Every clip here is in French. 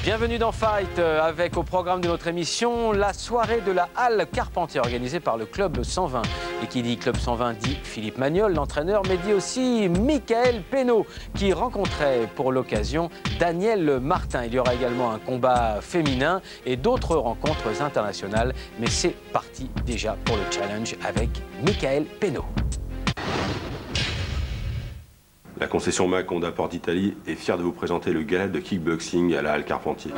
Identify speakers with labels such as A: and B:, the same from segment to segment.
A: Bienvenue dans Fight avec au programme de notre émission la soirée de la Halle Carpentier organisée par le Club 120. Et qui dit Club 120 dit Philippe Magnol, l'entraîneur, mais dit aussi Michael Penaud qui rencontrait pour l'occasion Daniel Martin. Il y aura également un combat féminin et d'autres rencontres internationales. Mais c'est parti déjà pour le challenge avec Michael Penaud.
B: La concession MAC Honda Port d'Italie est fière de vous présenter le gala de kickboxing à la Halle Carpentier.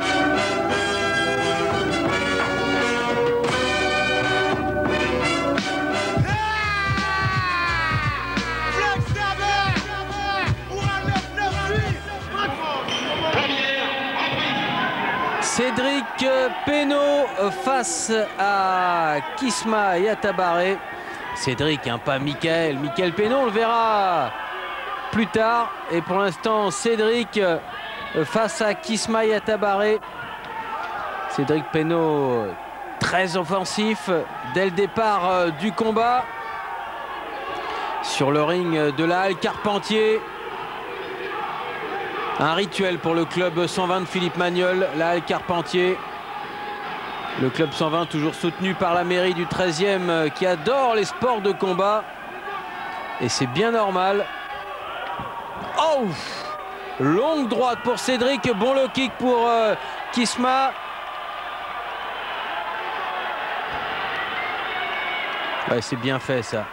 A: Cédric Penaud face à Kisma Yatabaré. Cédric, pas Michael. Michael Penaud, on le verra plus tard. Et pour l'instant, Cédric face à Kisma Yatabaré. Cédric Penaud très offensif dès le départ du combat. Sur le ring de la Halle Carpentier. Un rituel pour le Club 120 de Philippe Magnol, la Halle Carpentier. Le Club 120 toujours soutenu par la mairie du 13e qui adore les sports de combat. Et c'est bien normal. Oh! Longue droite pour Cédric, bon low kick pour Kisma. Ouais, c'est bien fait ça.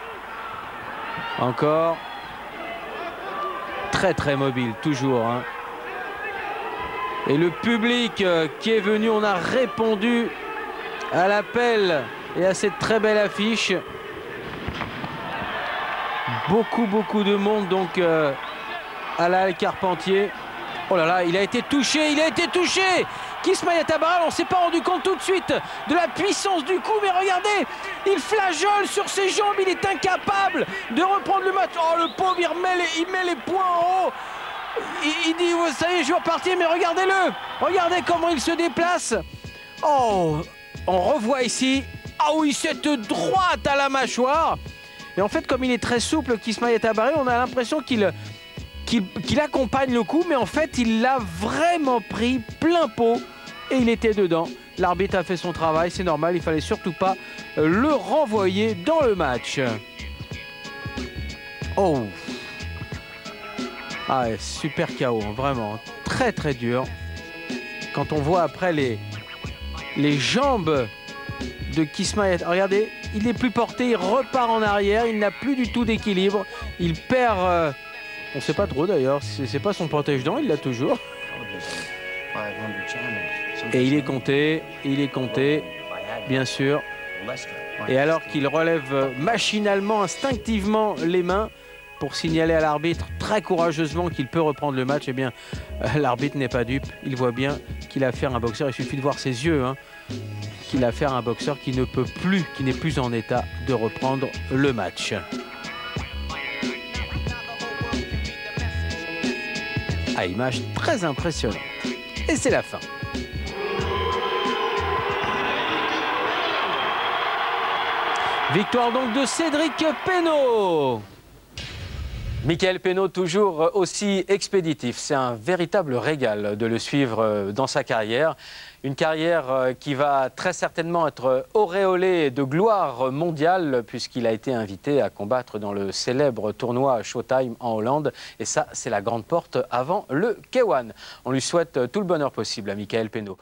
A: Encore. Très mobile, toujours. Et le public qui est venu, on a répondu à l'appel et à cette très belle affiche. Beaucoup de monde donc à la Halle Carpentier. Oh là là, il a été touché, Kisma Yatabaré, on ne s'est pas rendu compte tout de suite de la puissance du coup, mais regardez, il flageole sur ses jambes, il est incapable de reprendre le match. Oh le pauvre, il met les poings en haut. Il dit, ça y est, je vais repartir, mais regardez-le. Regardez comment il se déplace. Oh, on revoit ici, ah oui, cette droite à la mâchoire. Et en fait, comme il est très souple, Kisma Yatabaré, on a l'impression qu'il accompagne le coup, mais en fait, il l'a vraiment pris plein pot et il était dedans. L'arbitre a fait son travail, c'est normal, il fallait surtout pas le renvoyer dans le match. Oh! Ah ouais, super KO, vraiment, très dur. Quand on voit après les jambes de Kisma Yatabaré, regardez, il n'est plus porté, il repart en arrière, il n'a plus du tout d'équilibre, il perd... on ne sait pas trop d'ailleurs, c'est pas son protège-dents, il l'a toujours. Et il est compté, bien sûr. Et alors qu'il relève machinalement, instinctivement les mains pour signaler à l'arbitre très courageusement qu'il peut reprendre le match, eh bien l'arbitre n'est pas dupe, il voit bien qu'il a affaire à un boxeur, il suffit de voir ses yeux, qu'il a affaire à un boxeur qui ne peut plus, qui n'est plus en état de reprendre le match. À image très impressionnante. Et c'est la fin. Victoire donc de Cédric Penaud. Michael Penaud toujours aussi expéditif. C'est un véritable régal de le suivre dans sa carrière. Une carrière qui va très certainement être auréolée de gloire mondiale puisqu'il a été invité à combattre dans le célèbre tournoi Showtime en Hollande. Et ça, c'est la grande porte avant le K1. On lui souhaite tout le bonheur possible à Michael Penaud.